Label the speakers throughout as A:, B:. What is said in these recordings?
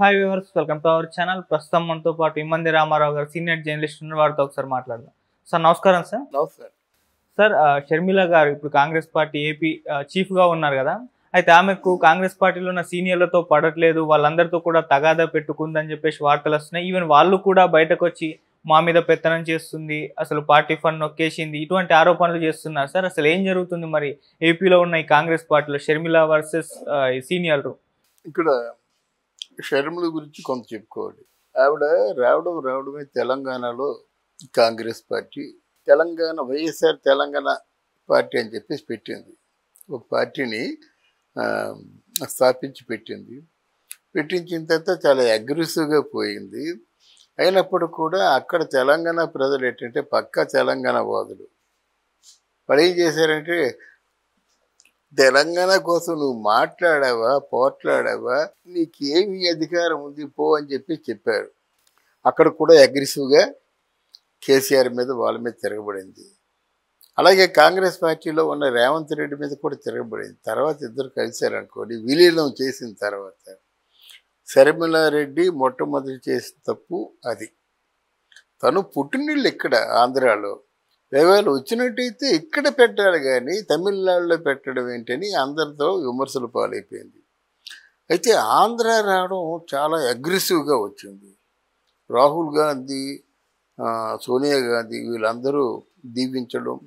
A: Hi viewers, welcome to our channel. ప్రస్తుతం మనతో పాటు ఇమ్మంది రామారావు గారు సీనియర్ జర్నలిస్ట్ ఉన్నారు. వారితో ఒకసారి మాట్లాడదాం. సార్ నమస్కారం. సార్
B: నమస్కారం.
A: సార్ షర్మిల గారు ఇప్పుడు కాంగ్రెస్ పార్టీ ఏపీ చీఫ్గా ఉన్నారు కదా. అయితే ఆమెకు కాంగ్రెస్ పార్టీలో ఉన్న సీనియర్లతో పడట్లేదు, వాళ్ళందరితో కూడా తగాదా పెట్టుకుందని చెప్పేసి వార్తలు వస్తున్నాయి. ఈవెన్ వాళ్ళు కూడా బయటకు వచ్చి మా మీద పెత్తనం చేస్తుంది, అసలు పార్టీ ఫండ్ నొక్కేసింది, ఇటువంటి ఆరోపణలు చేస్తున్నారు. సార్ అసలు ఏం జరుగుతుంది మరి ఏపీలో ఉన్న ఈ కాంగ్రెస్ పార్టీలో షర్మిల వర్సెస్ సీనియర్లు?
B: ఇక్కడ షర్మిల గురించి కొంత చెప్పుకోవాలి. ఆవిడ రావడమే తెలంగాణలో కాంగ్రెస్ పార్టీ, తెలంగాణ వైఎస్ఆర్ తెలంగాణ పార్టీ అని చెప్పేసి పెట్టింది. ఒక పార్టీని స్థాపించి పెట్టించిన తర్వాత చాలా అగ్రెసివ్గా పోయింది. అయినప్పుడు కూడా అక్కడ తెలంగాణ ప్రజలు ఏంటంటే పక్కా తెలంగాణ వాదులు. వాళ్ళు ఏం చేశారంటే, తెలంగాణ కోసం నువ్వు మాట్లాడావా, పోట్లాడావా, నీకేమి అధికారం ఉంది పో అని చెప్పారు. అక్కడ కూడా అగ్రెసివ్గా కేసీఆర్ మీద వాళ్ళ మీద తిరగబడింది. అలాగే కాంగ్రెస్ పార్టీలో ఉన్న రేవంత్ రెడ్డి మీద కూడా తిరగబడింది. తర్వాత ఇద్దరు కలిశారనుకోండి, విలీనం చేసిన తర్వాత షర్మిల రెడ్డి మొట్టమొదటి చేసిన తప్పు అది. తను పుట్టినీళ్ళు ఇక్కడ ఆంధ్రాలో, ఒకవేళ వచ్చినట్టయితే ఇక్కడ పెట్టాలి కానీ తమిళనాడులో పెట్టడం ఏంటని అందరితో విమర్శలు పాలైపోయింది. అయితే ఆంధ్ర రావడం చాలా అగ్రెసివ్గా వచ్చింది. రాహుల్ గాంధీ, సోనియా గాంధీ వీళ్ళందరూ దీవించడం,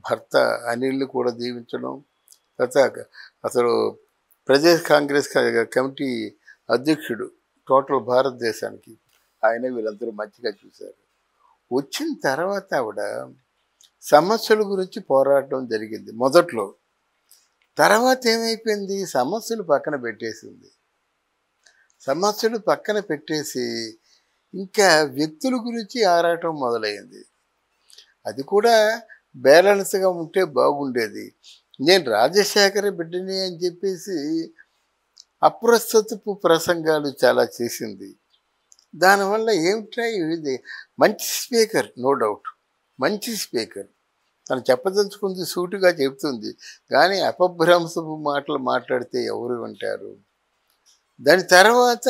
B: భర్త అనిల్ని కూడా దీవించడం, తర్వాత అసలు ప్రదేశ్ కాంగ్రెస్ కమిటీ అధ్యక్షుడు టోటల్ భారతదేశానికి ఆయన వీళ్ళందరూ మంచిగా చూశారు. వచ్చిన తర్వాత ఆవిడ సమస్యల గురించి పోరాటం జరిగింది మొదట్లో. తర్వాత ఏమైపోయింది, సమస్యలు పక్కన పెట్టేసి ఇంకా వ్యక్తుల గురించి ఆరాటం మొదలైంది. అది కూడా బ్యాలెన్స్గా ఉంటే బాగుండేది. నేను రాజశేఖర బిడ్డని అని చెప్పేసి అప్రస్తుతపు ప్రసంగాలు చాలా చేసింది. దానివల్ల ఏమిటా ఇది, మంచి స్పీకర్, నో డౌట్ మంచి స్పీకర్, తను చెప్పదలుచుకుంది సూటిగా చెబుతుంది. కానీ అపభ్రంశపు మాటలు మాట్లాడితే ఎవరు వింటారు? దాని తర్వాత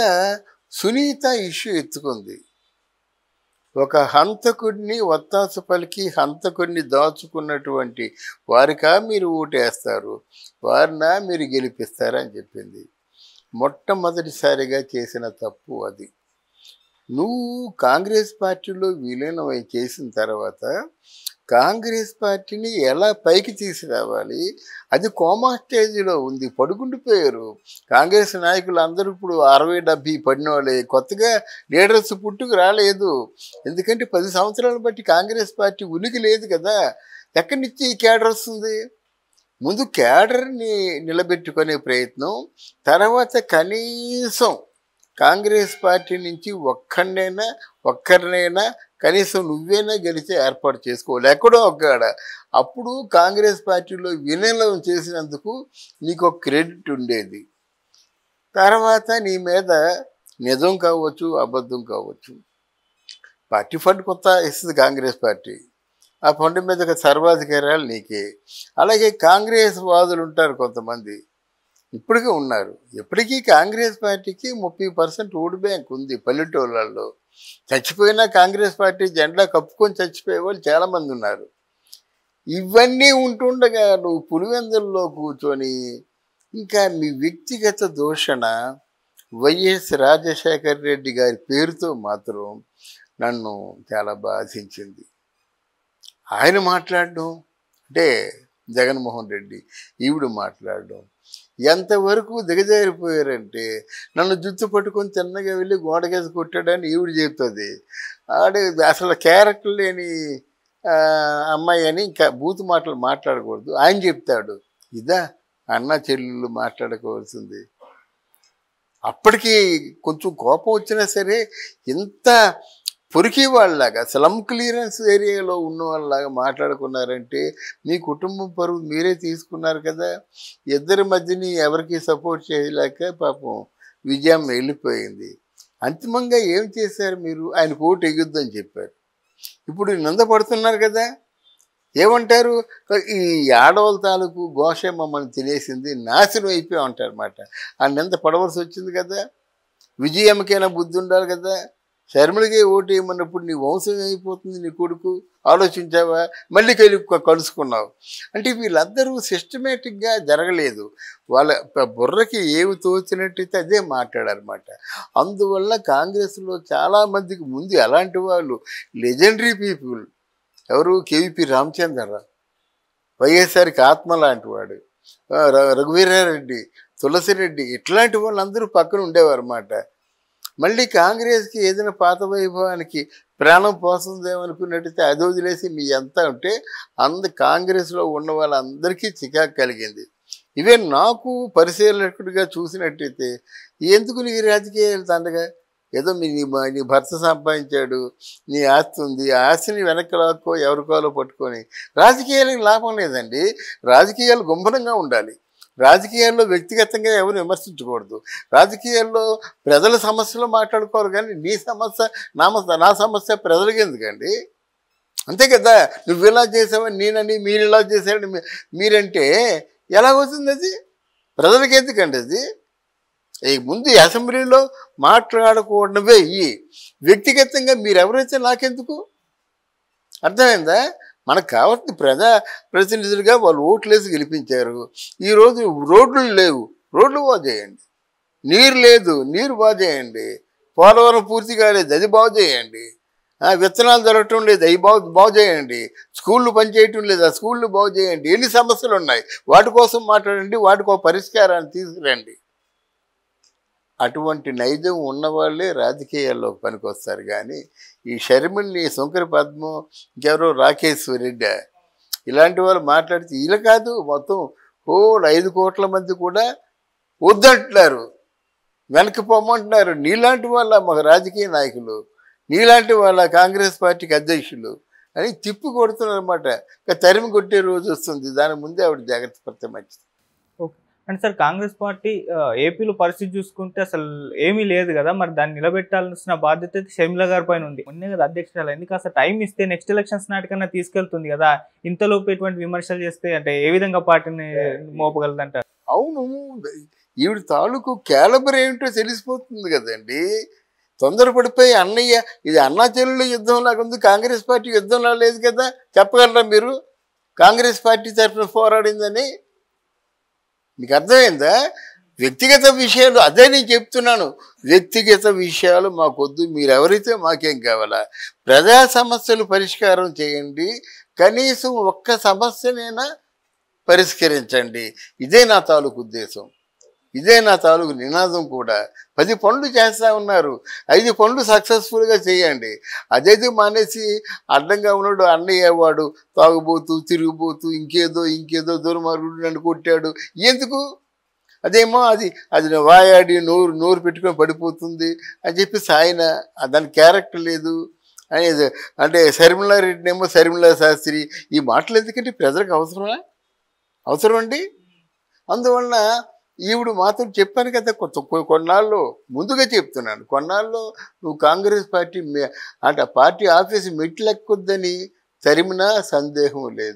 B: సునీత ఇష్యూ ఎత్తుకుంది. ఒక హంతకుడిని ఒత్తాసు పలికి హంతకుడిని దాచుకున్నటువంటి వారికా మీరు ఓటేస్తారు, వారినా మీరు గెలిపిస్తారని చెప్పింది. మొట్టమొదటిసారిగా చేసిన తప్పు అది. నువ్వు కాంగ్రెస్ పార్టీలో విలీనం చేసిన తర్వాత కాంగ్రెస్ పార్టీని ఎలా పైకి తీసుకురావాలి, అది కోమా స్టేజ్లో ఉంది, పడుకుండిపోయారు. కాంగ్రెస్ నాయకులు అందరూ ఇప్పుడు 60-70 పడిన వాళ్ళే, కొత్తగా లీడర్స్ పుట్టుకు రాలేదు. ఎందుకంటే 10 సంవత్సరాలు బట్టి కాంగ్రెస్ పార్టీ ఉనికి లేదు కదా. ఎక్కడి నుంచి ఈ కేడర్ వస్తుంది? ముందు కేడర్ని నిలబెట్టుకునే ప్రయత్నం, తర్వాత కనీసం కాంగ్రెస్ పార్టీ నుంచి ఒక్కరినైనా కనీసం నువ్వేనా గెలిచే ఏర్పాటు చేసుకోవాలి ఎక్కడో ఒక్కడ. అప్పుడు కాంగ్రెస్ పార్టీలో విలీనం చేసినందుకు నీకు ఒక క్రెడిట్ ఉండేది. తర్వాత నీ మీద నిజం కావచ్చు, అబద్ధం కావచ్చు, పార్టీ ఫండ్ కొంత ఇస్తుంది కాంగ్రెస్ పార్టీ, ఆ ఫండ్ మీద సర్వాధికారాలు నీకే. అలాగే కాంగ్రెస్ వాదులు ఉంటారు కొంతమంది, ఇప్పటికీ ఉన్నారు. ఎప్పటికీ కాంగ్రెస్ పార్టీకి 30% ఓటు బ్యాంక్ ఉంది పల్లెటూళ్ళల్లో. చచ్చిపోయినా కాంగ్రెస్ పార్టీ జెండా కప్పుకొని చచ్చిపోయే వాళ్ళు చాలామంది ఉన్నారు. ఇవన్నీ ఉంటుండగా నువ్వు పులివెందుల్లో కూర్చొని ఇంకా మీ వ్యక్తిగత దూషణ వైఎస్ రాజశేఖర రెడ్డి గారి పేరుతో మాత్రం నన్ను చాలా బాధించింది. ఆయన మాట్లాడడం అంటే జగన్మోహన్ రెడ్డి, ఈవిడ మాట్లాడడం ఎంతవరకు దిగజారిపోయారంటే, నన్ను జుత్తు పట్టుకొని తిన్నగా వెళ్ళి గోడకేసి కొట్టాడని ఈవిడ చెప్తుంది. ఆడే అసలు క్యారెక్టర్ లేని అమ్మాయి అని ఇంకా బూతు మాటలు మాట్లాడకూడదు ఆయన చెప్తాడు. ఇదా అన్న చెల్లెళ్ళు మాట్లాడుకోవాల్సింది? అప్పటికి కొంచెం కోపం వచ్చినా సరే ఇంత పొరికి వాళ్ళలాగా స్లమ్ క్లియరెన్స్ ఏరియాలో ఉన్న వాళ్ళలాగా మాట్లాడుకున్నారంటే మీ కుటుంబం పరువు మీరే తీసుకున్నారు కదా. ఇద్దరి మధ్యని ఎవరికి సపోర్ట్ చేయలేక పాపం విజయం వెళ్ళిపోయింది. అంతిమంగా ఏం చేశారు మీరు? ఆయన ఓటు ఎగుద్దని చెప్పారు. ఇప్పుడు నిందపడుతున్నారు కదా. ఏమంటారు, ఈ ఆడవాళ్ళ తాలూకు ఘోష మమ్మల్ని తినేసింది, నాశనం అయిపోయి ఉంటారు అన్నమాట. ఆయన పడవలసి వచ్చింది కదా. విజయమ్మకైనా బుద్ధి ఉండాలి కదా. షర్మిలకి ఓటు వేయమన్నప్పుడు నీ వంశం అయిపోతుంది, నీ కొడుకు ఆలోచించావా? మళ్ళీ కలుసుకున్నావు అంటే వీళ్ళందరూ సిస్టమేటిక్గా జరగలేదు. వాళ్ళ బుర్రకి ఏమి తోచినట్టయితే అదే మాట్లాడారన్నమాట. అందువల్ల కాంగ్రెస్లో చాలామందికి ముందు అలాంటి వాళ్ళు లెజెండరీ పీపుల్ ఎవరు, కేవీపీ రామచంద్రరావు, వైఎస్ఆర్కి ఆత్మ లాంటి వాడు, రఘువీరారెడ్డి, తులసిరెడ్డి, ఇట్లాంటి వాళ్ళందరూ పక్కన ఉండేవారు అన్నమాట. మళ్ళీ కాంగ్రెస్కి ఏదైనా పాత వైభవానికి ప్రాణం పోస్తుందేమనుకున్నట్టయితే అది వదిలేసి మీ ఎంత ఉంటే కాంగ్రెస్లో ఉన్న వాళ్ళందరికీ చికాకు కలిగింది. ఇవే నాకు పరిశీలకుడిగా చూసినట్టయితే ఎందుకు నీ రాజకీయాలు తండగా, ఏదో నీ భర్త సంపాదించాడు, నీ ఆస్తి ఉంది, ఆ ఆస్తిని వెనక్కి లాక్కో ఎవరికోలో పట్టుకొని రాజకీయాలకు లాభం లేదండి. రాజకీయాలు గుంభనంగా ఉండాలి. రాజకీయాల్లో వ్యక్తిగతంగా ఎవరు విమర్శించకూడదు. రాజకీయాల్లో ప్రజల సమస్యలు మాట్లాడుకోవాలి, కానీ నీ సమస్య నా సమస్య ప్రజలకి ఎందుకండి? అంతే కదా. నువ్వు ఇలా చేసావని నేనని, మీరు ఇలా చేశారని మీరంటే ఎలాగవుతుంది? అది ప్రజలకి ఎందుకండి? అది ముందు అసెంబ్లీలో మాట్లాడకూడనివే ఈ వ్యక్తిగతంగా మీరెవరైతే నాకెందుకు? అర్థమైందా? మనకు కావాల్సిన ప్రతినిధులుగా వాళ్ళు ఓట్లేసి గెలిపించారు. ఈరోజు రోడ్లు లేవు, రోడ్లు బాగు చేయండి. నీరు లేదు, నీరు బాగు చేయండి. పోలవరం పూర్తి కాలేదు, అది బాగు చేయండి. విత్తనాలు దొరకటం లేదు, అవి బాగు చేయండి. స్కూళ్ళు పనిచేయటం లేదు, ఆ స్కూళ్ళు బాగు చేయండి. ఎన్ని సమస్యలు ఉన్నాయి, వాటి కోసం మాట్లాడండి, వాటికి ఒక పరిష్కారాన్ని తీసుకురండి. అటువంటి నైజం ఉన్నవాళ్ళే రాజకీయాల్లో పనికొస్తారు. కానీ ఈ షర్మిల్ని, శంకర పద్మం, ఇంకెవరో రాకేశ్వర రెడ్డి ఇలాంటి వాళ్ళు మాట్లాడితే వీళ్ళు కాదు, మొత్తం 5 కోట్ల మంది కూడా వద్దంటున్నారు, వెనక్కి పొమ్మంటున్నారు. నీలాంటి వాళ్ళ మాకు రాజకీయ నాయకులు, నీలాంటి వాళ్ళ కాంగ్రెస్ పార్టీకి అధ్యక్షులు అని తిప్పి కొడుతున్నారు అన్నమాట. తరిమి కొట్టే రోజు వస్తుంది, దాని ముందే ఆవిడ జాగ్రత్త పడితే మంచిది.
A: అంటే సార్ కాంగ్రెస్ పార్టీ ఏపీలో పరిస్థితి చూసుకుంటే అసలు ఏమీ లేదు కదా, మరి దాన్ని నిలబెట్టాల్సిన బాధ్యత అయితే షర్మిల గారి పైన ఉంది. మొన్నే కదా అధ్యక్షురాలు, ఎందుకు అసలు టైం ఇస్తే నెక్స్ట్ ఎలక్షన్స్ నాటికన్నా తీసుకెళ్తుంది కదా. ఇంతలోపు ఎటువంటి విమర్శలు చేస్తే అంటే ఏ విధంగా పార్టీని మోపగలదంటారు?
B: అవును, ఈవిడ తాలూకు క్యాలబర్ ఏమిటో తెలిసిపోతుంది కదండి. తొందరపడిపోయి అన్నయ్య ఇది అన్నా చెల్లెళ్ళ యుద్ధం లాగా ఉంది, కాంగ్రెస్ పార్టీ యుద్ధంలా లేదు కదా. చెప్పగలరా మీరు కాంగ్రెస్ పార్టీ తరఫున పోరాడిందని? మీకు అర్థమైందా? వ్యక్తిగత విషయాలు అదే నేను చెప్తున్నాను. వ్యక్తిగత విషయాలు మాకొద్దు, మీరు ఎవరైతే మాకేం కావాలా. ప్రజా సమస్యలు పరిష్కారం చేయండి, కనీసం ఒక్క సమస్యనైనా పరిష్కరించండి. ఇదే నా తాలూకు ఉద్దేశం, ఇదే నా తాలూకు నినాదం కూడా. 10 పనులు చేస్తూ ఉన్నారు, 5 పనులు సక్సెస్ఫుల్గా చేయండి. అదేది మానేసి అడ్డంగా ఉన్నాడు అన్నయ్య వాడు తాగుబోతూ తిరిగిపోతూ ఇంకేదో దుర్మార్గుడు నన్ను కొట్టాడు ఎందుకు? అదేమో అది వాయాడి నోరు పెట్టుకొని పడిపోతుంది అని చెప్పేసి ఆయన దాని క్యారెక్టర్ లేదు అనేది. అంటే షర్మిలారెడ్డినేమో షర్మిలా శాస్త్రి, ఈ మాటలు ఎందుకంటే ప్రజలకు అవసరం అండి. అందువలన ఈవిడు మాత్రం చెప్పాను కదా, కొన్నాళ్ళు ముందుగా చెప్తున్నాను, కొన్నాళ్ళు నువ్వు కాంగ్రెస్ పార్టీ అంటే పార్టీ ఆఫీసు మెట్లు ఎక్కొద్దని తరిమినా సందేహం లేదు.